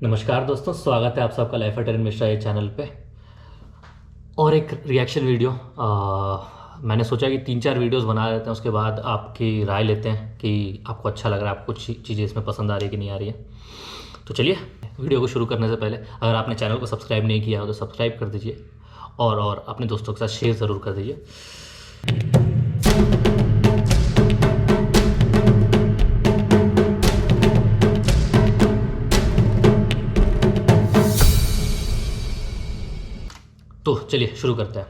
नमस्कार दोस्तों, स्वागत है आप सबका लाइफ अटेंड मिश्रा ये चैनल पे। और एक रिएक्शन वीडियो मैंने सोचा कि 3-4 वीडियोस बना लेते हैं, उसके बाद आपकी राय लेते हैं कि आपको अच्छा लग रहा है, आपको कुछ चीज़ें इसमें पसंद आ रही है कि नहीं आ रही है। तो चलिए, वीडियो को शुरू करने से पहले अगर आपने चैनल को सब्सक्राइब नहीं किया हो तो सब्सक्राइब कर दीजिए और अपने दोस्तों के साथ शेयर ज़रूर कर दीजिए। तो चलिए शुरू करते हैं।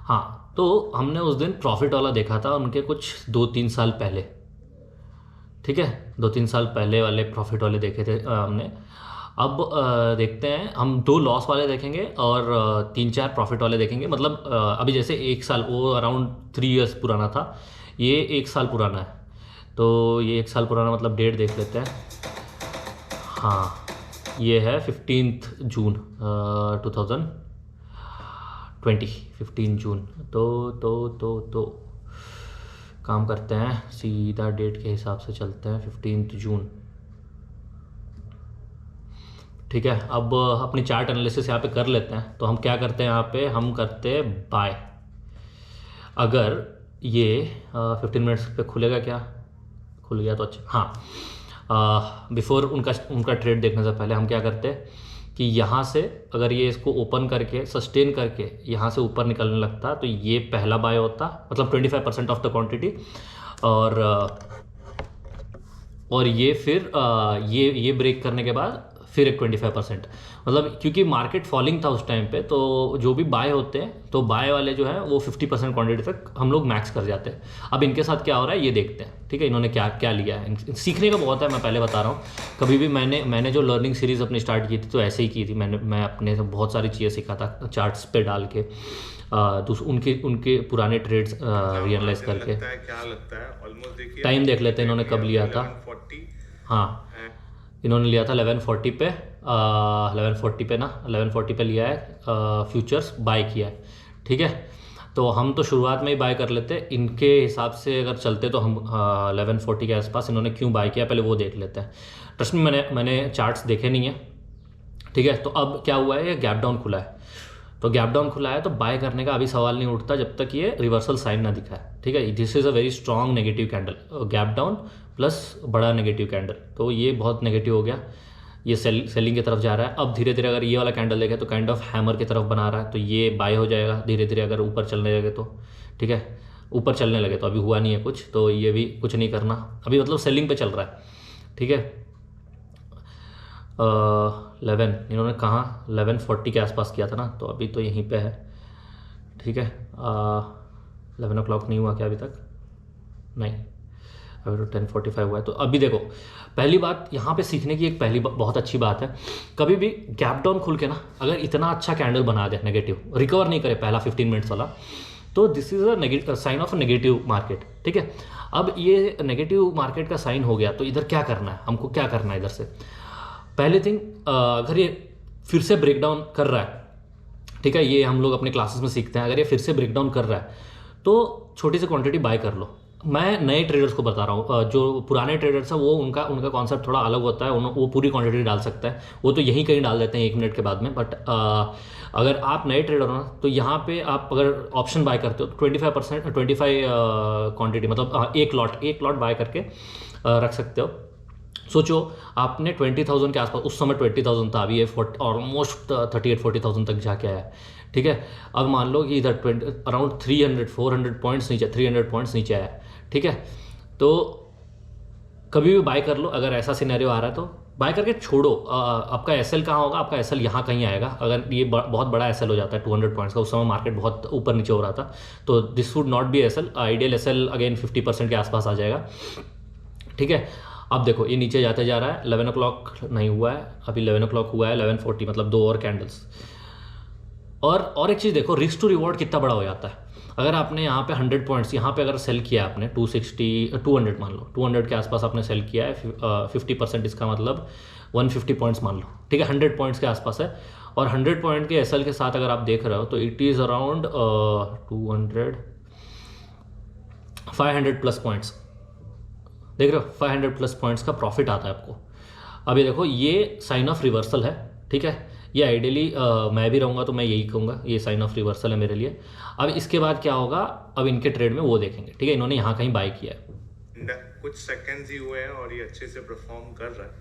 हाँ, तो हमने उस दिन प्रॉफिट वाला देखा था उनके कुछ 2-3 साल पहले। ठीक है, 2-3 साल पहले वाले प्रॉफिट वाले देखे थे हमने। अब देखते हैं, हम 2 लॉस वाले देखेंगे और 3-4 प्रॉफिट वाले देखेंगे। मतलब अभी जैसे 1 साल, वो अराउंड 3 इयर्स पुराना था, ये 1 साल पुराना है। तो ये 1 साल पुराना मतलब डेट देख लेते हैं। हाँ, ये है 15 जून 2020, 15 जून। तो काम करते हैं, सीधा डेट के हिसाब से चलते हैं, 15 जून। ठीक है, अब अपनी चार्ट एनालिसिस यहाँ पे कर लेते हैं। तो हम क्या करते हैं, यहाँ पे हम करते हैं बाय। अगर ये 15 मिनट्स पे खुलेगा, क्या खुल गया तो अच्छा। हाँ, बिफोर उनका ट्रेड देखने से पहले हम क्या करते हैं कि यहाँ से अगर ये इसको ओपन करके सस्टेन करके यहाँ से ऊपर निकलने लगता तो ये पहला बाय होता, मतलब 25% ऑफ द क्वांटिटी। और ये फिर ये ब्रेक करने के बाद फिर एक 25%, मतलब क्योंकि मार्केट फॉलिंग था उस टाइम पे, तो जो भी बाय होते हैं तो बाय वाले जो है वो 50% क्वांटिटी तक हम लोग मैक्स कर जाते हैं। अब इनके साथ क्या हो रहा है ये देखते हैं। ठीक है, इन्होंने क्या क्या लिया है, सीखने का बहुत है, मैं पहले बता रहा हूँ। कभी भी मैंने जो लर्निंग सीरीज़ अपनी स्टार्ट की थी तो ऐसे ही की थी। मैं अपने से बहुत सारी चीज़ें सीखा था चार्ट्स पे डाल के, उनके पुराने ट्रेड्स रियलाइज करके। क्या लगता है ऑलमोस्ट देखिए, टाइम देख लेते हैं इन्होंने कब लिया था। 1140। हाँ, इन्होंने लिया था 1140 पे, 1140 पे ना, 1140 पे लिया है, फ्यूचर्स बाय किया है। ठीक है, तो हम तो शुरुआत में ही बाय कर लेते हैं। इनके हिसाब से अगर चलते तो हम 1140 के आसपास इन्होंने क्यों बाय किया पहले वो देख लेते हैं। ट्रस्ट में मैंने चार्ट्स देखे नहीं है। ठीक है, तो अब क्या हुआ है, ये गैप डाउन खुला है। तो गैप डाउन खुला है तो बाय करने का अभी सवाल नहीं उठता जब तक ये रिवर्सल साइन ना दिखाए। ठीक है, this is a very strong negative candle, gap down plus बड़ा नेगेटिव कैंडल, तो ये बहुत नेगेटिव हो गया, ये सेलिंग की तरफ जा रहा है। अब धीरे धीरे अगर ये वाला कैंडल देखें तो काइंड ऑफ हैमर की तरफ बना रहा है, तो ये बाय हो जाएगा धीरे धीरे अगर ऊपर चलने लगे तो। ठीक है, ऊपर चलने लगे तो, अभी हुआ नहीं है कुछ, तो ये भी कुछ नहीं करना अभी, मतलब सेलिंग पे चल रहा है। ठीक है, 11 इन्होंने कहाँ 1140 के आसपास किया था ना, तो अभी तो यहीं पे है। ठीक है, 11 o'clock नहीं हुआ क्या अभी तक? नहीं, अभी तो 10:45 हुआ है। तो अभी देखो, पहली बात यहाँ पे सीखने की एक बहुत अच्छी बात है, कभी भी गैप डाउन खुल के ना अगर इतना अच्छा कैंडल बना दे, नेगेटिव रिकवर नहीं करे पहला 15 मिनट्स वाला, तो this is a negative sign of a negative market. ठीक है, अब ये नेगेटिव मार्केट का साइन हो गया तो इधर क्या करना है, हमको क्या करना है इधर से। पहले थिंग, अगर ये फिर से ब्रेकडाउन कर रहा है, ठीक है, ये हम लोग अपने क्लासेस में सीखते हैं, अगर ये फिर से ब्रेकडाउन कर रहा है तो छोटी सी क्वांटिटी बाय कर लो। मैं नए ट्रेडर्स को बता रहा हूँ, जो पुराने ट्रेडर्स हैं वो उनका कॉन्सेप्ट थोड़ा अलग होता है, वो पूरी क्वांटिटी डाल सकता है, वो तो यहीं कहीं डाल देते हैं 1 मिनट के बाद में। बट अगर आप नए ट्रेडर हो ना, तो यहाँ पे आप अगर ऑप्शन बाय करते हो तो 25 क्वांटिटी, मतलब एक लॉट बाय करके रख सकते हो। सोचो आपने 20,000 के आसपास, उस समय 20,000 था, अभी ये ऑलमोस्ट 38-40,000 तक जाके आया है। ठीक है, अब मान लो कि इधर अराउंड 300-400 पॉइंट्स नीचे, 300 पॉइंट्स नीचे आया है। ठीक है, तो कभी भी बाय कर लो, अगर ऐसा सिनेरियो आ रहा है तो बाय करके छोड़ो। आपका एसएल कहाँ होगा, आपका एसएल यहाँ कहीं आएगा। अगर ये बहुत बड़ा एसएल हो जाता है 200 पॉइंट्स का, उस समय मार्केट बहुत ऊपर नीचे हो रहा था, तो this would not be SL. Ideal SL again 50% के आसपास आ जाएगा। ठीक है, अब देखो ये नीचे जाते जा रहा है, 11 o'clock नहीं हुआ है अभी, 11 o'clock हुआ है, 1140, मतलब 2 और कैंडल्स। और एक चीज़ देखो, रिस्क टू रिवॉर्ड कितना बड़ा हो जाता है। अगर आपने यहाँ पे 100 पॉइंट्स यहाँ पे अगर सेल किया आपने 200 मान लो, 200 के आसपास आपने सेल किया है, 50%, इसका मतलब 150 पॉइंट्स मान लो। ठीक है, 100 पॉइंट्स के आसपास है, और 100 पॉइंट के एसएल के साथ अगर आप देख रहे हो तो it is around 500 plus points. देख रहे हो, 500 प्लस पॉइंट्स का प्रॉफिट आता है आपको। अभी देखो ये साइन ऑफ रिवर्सल है, ठीक है। ये आइडियली मैं भी रहूँगा तो मैं यही कहूँगा, ये साइन ऑफ रिवर्सल है मेरे लिए। अब इसके बाद क्या होगा, अब इनके ट्रेड में वो देखेंगे, ठीक है। इन्होंने यहाँ कहीं बाय किया है, कुछ सेकंड्स ही हुए हैं और ये अच्छे से परफॉर्म कर रहा है,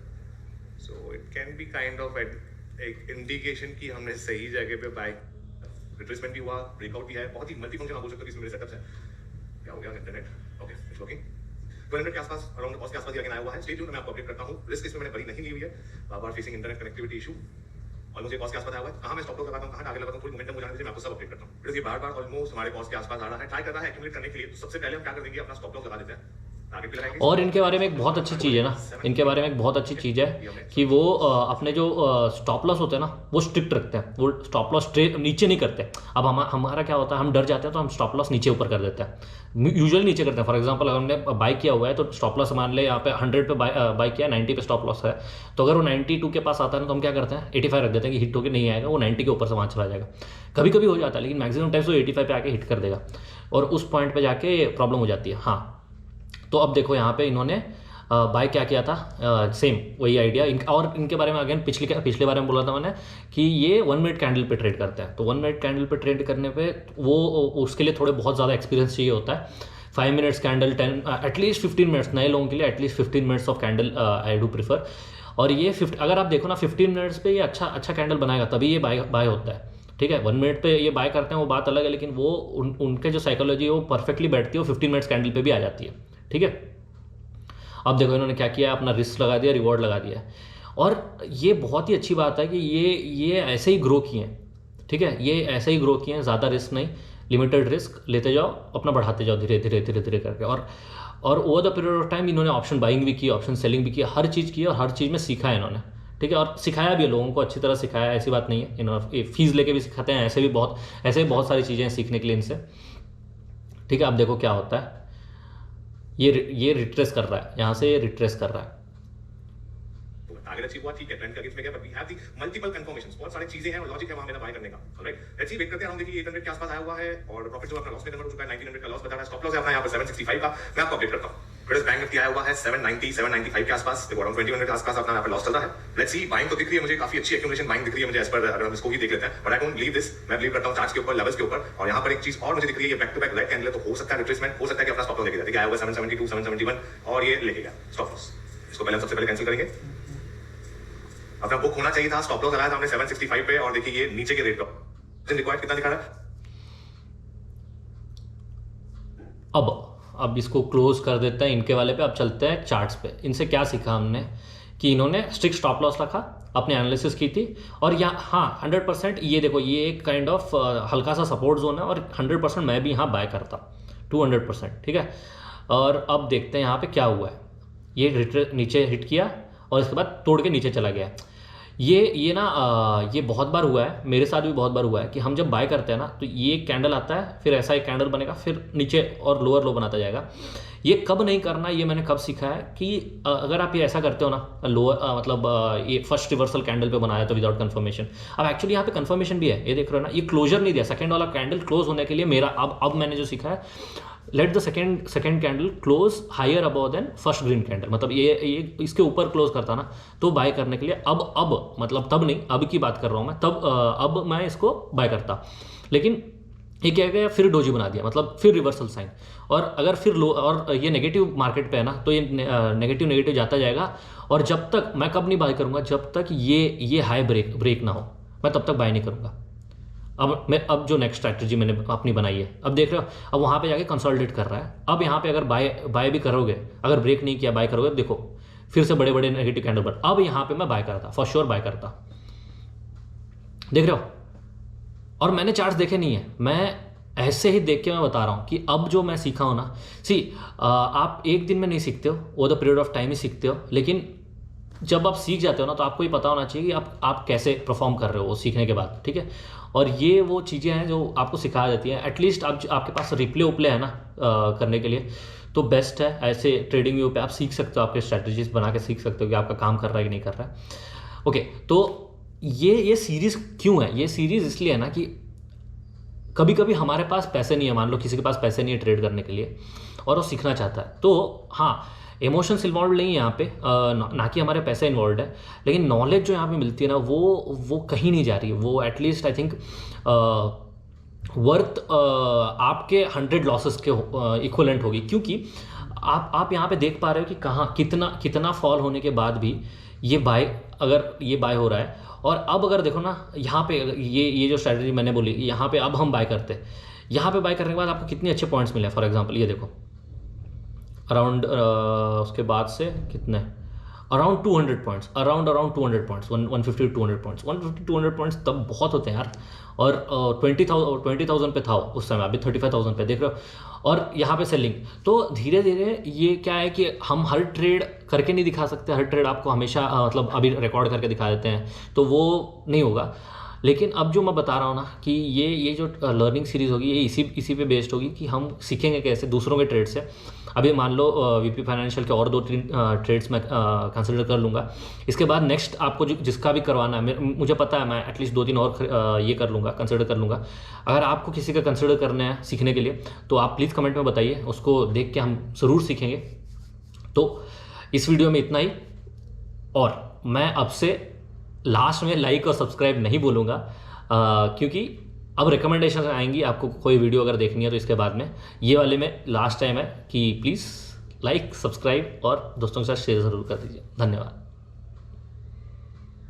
so it can be kind of एक इंडिकेशन कि हमने सही जगह पे बाय, रिट्रेसमेंट भी हुआ, ब्रेकआउट भी है, बहुत ही मल्टी फंक्शन आप बोल सकते हो इसमें मेरे सेटअप्स है। क्या हो गया इंटरनेट, ओके इट्स वर्किंग। 1200 के आसपास अराउंड कॉस्ट के आसपास ये आया हुआ है, स्टे ट्यून, मैं आपको अपडेट करता हूं। रिस्क इसमें मैंने बड़ी नहीं ली हुई है, बार facing internet connectivity issue, almost ये कॉस्ट के आसपास आया हुआ है। कहां मैं स्टॉप लॉस लगाता हूं, कहां टारगेट लगाता हूं, थोड़ी मोमेंटम हो जाने दीजिए, मैं आपको सब अपडेट करता हूं। बिकॉज़ ये बार-बार ऑलमोस्ट हमारे कॉस्ट के आसपास आ रहा है, ट्राई कर रहा है एक्यूमुलेट करने के लिए। तो सबसे पहले हम क्या कर देंगे, अपना स्टॉप लॉस लगा देते हैं, टारगेट पे लगाएंगे। और इनके बारे में एक बहुत अच्छी चीज़ है ना, इनके बारे में एक बहुत अच्छी चीज़ है कि वो अपने जो स्टॉप लॉस होते हैं ना वो स्ट्रिक्ट रखते हैं, वो स्टॉप लॉस नीचे नहीं करते। अब हमारा क्या होता है, हम डर जाते हैं तो हम स्टॉप लॉस नीचे ऊपर कर देते हैं, यूजुअली नीचे करते हैं। फॉर एग्जांपल अगर हमने बाय किया हुआ है तो स्टॉप लॉस मान ले यहाँ पे 100 पे बाय किया, 90 पे स्टॉप लॉस है, तो अगर वो 92 के पास आता है तो हम क्या करते हैं 85 रख देते हैं कि हिट होकर नहीं आएगा, वो 90 के ऊपर से वहाँ चला जाएगा। कभी कभी हो जाता है लेकिन मैक्सिमम टाइम्स वो 85 पे आके हिट कर देगा और उस पॉइंट पे जाके प्रॉब्लम हो जाती है। हाँ, तो अब देखो यहाँ पे इन्होंने बाय क्या किया था, सेम वही आइडिया और इनके बारे में अगेन पिछले बारे में बोला था मैंने कि ये 1 मिनट कैंडल पे ट्रेड करते हैं। तो 1 मिनट कैंडल पे ट्रेड करने पे वो उसके लिए थोड़े बहुत ज़्यादा एक्सपीरियंस चाहिए होता है। 5 मिनट्स कैंडल, 10 एटलीस्ट 15 मिनट्स, नए लोगों के लिए at least 15 minutes of candle I do prefer. और ये अगर आप देखो ना 15 मिनट्स पे ये अच्छा कैंडल बनाएगा तभी ये बाय होता है, ठीक है। 1 मिनट पे ये बाय करते हैं वो बात अलग है, लेकिन वो उनके जो साइकोलॉजी है वो परफेक्टली बैठती है, वो 15 मिनट्स कैंडल पे भी आ जाती है, ठीक है। अब देखो इन्होंने क्या किया, अपना रिस्क लगा दिया, रिवॉर्ड लगा दिया। और ये बहुत ही अच्छी बात है कि ये ऐसे ही ग्रो किए हैं, ठीक है। ये ऐसे ही ग्रो किए हैं, ज़्यादा रिस्क नहीं, लिमिटेड रिस्क लेते जाओ, अपना बढ़ाते जाओ धीरे धीरे करके। और over the period of time इन्होंने ऑप्शन बाइंग भी की, ऑप्शन सेलिंग भी किया, हर चीज़ की और हर चीज़ में सीखा है इन्होंने, ठीक है। और सिखाया भी है लोगों को, अच्छी तरह सिखाया है, ऐसी बात नहीं है। इन्होंने फीस लेके भी सिखाते हैं, ऐसे बहुत सारी चीज़ें सीखने के लिए इनसे, ठीक है। अब देखो क्या होता है, ये रिट्रेस कर रहा है, यहाँ से ये रिट्रेस कर रहा है। टारगेट अचीव हुआ, ठीक है, ट्रेंड का अगेंस्ट में गया, but we have the multiple confirmations, बहुत सारी चीजें हैं और लॉजिक है वहां मेरा बाय करने का। ऑलराइट, लेट्स सी, वेट करते हैं। हम देखिए 800 के आसपास आया हुआ है और प्रॉफिट जो अपना लॉस में कन्वर्ट हो चुका है, 1900 का लॉस बता रहा है, स्टॉप लॉस है अपना यहाँ पर 765 का, मैं आपको अपडेट करता हूं। ब्रिटिश बैंक निफ्टी आया हुआ है 790 795 के आसपास, देखो अराउंड 2100 के आसपास अपना यहाँ पर लॉस चल रहा है। लेट्स सी, बाइंग तो दिख रही है मुझे, काफी अच्छी एक्यूमुलेशन बाइंग दिख रही है मुझे, एज पर अगर हम इसको ही देख लेते हैं, but I don't believe this. मैं बिलीव करता हूं चार्ट्स के ऊपर, लेवल्स के ऊपर। और यहाँ पर एक चीज और मुझे दिख रही है, ये back to back red candle है, तो हो सकता है रिट्रेसमेंट, हो सकता है कि अपना स्टॉप लॉस लेके जाए, ठीक है। आया हुआ 772 771 और ये लेके गया स्टॉप लॉस, इसको पहले हम सबसे पहले कैंसिल करेंगे। अपना बुक होना चाहिए था, स्टॉप लॉस लगाया था हमने 765 पे और देखिए ये नीचे के रेट का रिक्वायर्ड कितना दिखा रहा है। अब इसको क्लोज कर देते हैं इनके वाले पे। अब चलते हैं चार्ट्स पे। इनसे क्या सीखा हमने कि इन्होंने स्ट्रिक्ट स्टॉप लॉस रखा, अपने एनालिसिस की थी, और यहाँ हाँ 100% ये देखो ये एक काइंड ऑफ हल्का सा सपोर्ट जोन है और 100% मैं भी यहाँ बाय करता 200%, ठीक है। और अब देखते हैं यहाँ पे क्या हुआ है। ये नीचे हिट किया और इसके बाद तोड़ के नीचे चला गया। ये ना ये बहुत बार हुआ है, मेरे साथ भी बहुत बार हुआ है कि हम जब बाय करते हैं ना तो ये कैंडल आता है, फिर ऐसा एक कैंडल बनेगा, फिर नीचे और लोअर लो बनाता जाएगा। ये कब नहीं करना, ये मैंने कब सीखा है कि अगर आप ये ऐसा करते हो ना, लोअर मतलब ये फर्स्ट रिवर्सल कैंडल पे बनाया तो विदाउट कंफर्मेशन। अब एक्चुअली यहाँ पे कंफर्मेशन भी है, ये देख रहे हो ना, ये क्लोजर नहीं दिया। सेकंड वाला कैंडल क्लोज होने के लिए मेरा अब मैंने जो सीखा है, let the second candle close higher above than first green candle, मतलब ये इसके ऊपर क्लोज करता ना तो बाय करने के लिए अब मतलब तब नहीं, अब की बात कर रहा हूँ मैं, तब अब मैं इसको बाय करता। लेकिन ये क्या गया, फिर डोजी बना दिया, मतलब फिर रिवर्सल साइन। और अगर फिर लो और ये नेगेटिव मार्केट पे है ना तो ये नेगेटिव जाता जाएगा। और जब तक मैं कब नहीं बाय करूँगा, जब तक ये हाई ब्रेक ना हो, मैं तब तक बाय नहीं करूँगा। अब जो नेक्स्ट स्ट्रैटेजी मैंने अपनी बनाई है, अब देख रहे हो, अब वहाँ पे जाके कंसोलिडेट कर रहा है। अब यहाँ पे अगर बाय भी करोगे, अगर ब्रेक नहीं किया बाय करोगे, देखो फिर से बड़े बड़े नेगेटिव कैंडल पर, अब यहाँ पे मैं बाय करता, फॉर श्योर बाय करता, देख रहे हो। और मैंने चार्ट्स देखे नहीं है, मैं ऐसे ही देख के मैं बता रहा हूँ कि अब जो मैं सीखा हूँ ना, आप एक दिन में नहीं सीखते हो, वो द पीरियड ऑफ टाइम ही सीखते हो। लेकिन जब आप सीख जाते हो ना तो आपको ये पता होना चाहिए कि आप कैसे परफॉर्म कर रहे हो वो सीखने के बाद, ठीक है। और ये वो चीज़ें हैं जो आपको सिखाई जाती हैं। एटलीस्ट आपके पास रिप्ले उपले है ना करने के लिए, तो बेस्ट है। ऐसे ट्रेडिंग व्यू पे आप सीख सकते हो, आपके स्ट्रैटेजीज बना के सीख सकते हो कि आपका काम कर रहा है कि नहीं कर रहा है। ओके, तो ये सीरीज़ क्यों है? ये सीरीज़ इसलिए है ना कि कभी कभी हमारे पास पैसे नहीं है, मान लो किसी के पास पैसे नहीं है ट्रेड करने के लिए और वो सीखना चाहता है, तो हाँ इमोशंस इन्वॉल्व नहीं है यहाँ पे, ना कि हमारे पैसे इन्वॉल्व है, लेकिन नॉलेज जो यहाँ पे मिलती है ना वो कहीं नहीं जा रही है। वो एटलीस्ट आई थिंक वर्थ आपके 100 लॉसेस के इक्वलेंट होगी, क्योंकि आप यहाँ पे देख पा रहे हो कि कहाँ कितना फॉल होने के बाद भी ये बाय हो रहा है। और अब अगर देखो ना यहाँ पे ये जो स्ट्रैटेजी मैंने बोली, यहाँ पे अब हम बाय करते हैं, यहाँ पे बाय करने के बाद आपको कितने अच्छे पॉइंट्स मिले। फॉर एग्जांपल ये देखो अराउंड उसके बाद से कितने around 200 points, around 200 points, 150 200 points, 150 200 points तब बहुत होते हैं यार। और 20,000 पे था उस समय, अभी 35,000 पे देख रहे हो। और यहाँ पे सेलिंग, तो धीरे धीरे ये क्या है कि हम हर ट्रेड करके नहीं दिखा सकते, हर ट्रेड आपको हमेशा मतलब अभी रिकॉर्ड करके दिखा देते हैं, तो वो नहीं होगा। लेकिन अब जो मैं बता रहा हूँ ना कि ये जो लर्निंग सीरीज़ होगी ये इसी पे बेस्ड होगी कि हम सीखेंगे कैसे दूसरों के ट्रेड से। अभी मान लो वीपी फाइनेंशियल के और 2-3 ट्रेड्स मैं कंसिडर कर लूँगा। इसके बाद नेक्स्ट आपको जिसका भी करवाना है, मुझे पता है मैं एटलीस्ट 2-3 और ये कर लूँगा, कंसिडर कर लूँगा। अगर आपको किसी का कंसिडर करना है सीखने के लिए तो आप प्लीज़ कमेंट में बताइए, उसको देख के हम ज़रूर सीखेंगे। तो इस वीडियो में इतना ही, और मैं अब से लास्ट में लाइक और सब्सक्राइब नहीं बोलूँगा, क्योंकि अब रिकमेंडेशन आएंगी। आपको कोई वीडियो अगर देखनी है तो इसके बाद में, ये वाले में लास्ट टाइम है कि प्लीज़ लाइक, सब्सक्राइब और दोस्तों के साथ शेयर ज़रूर कर दीजिए। धन्यवाद।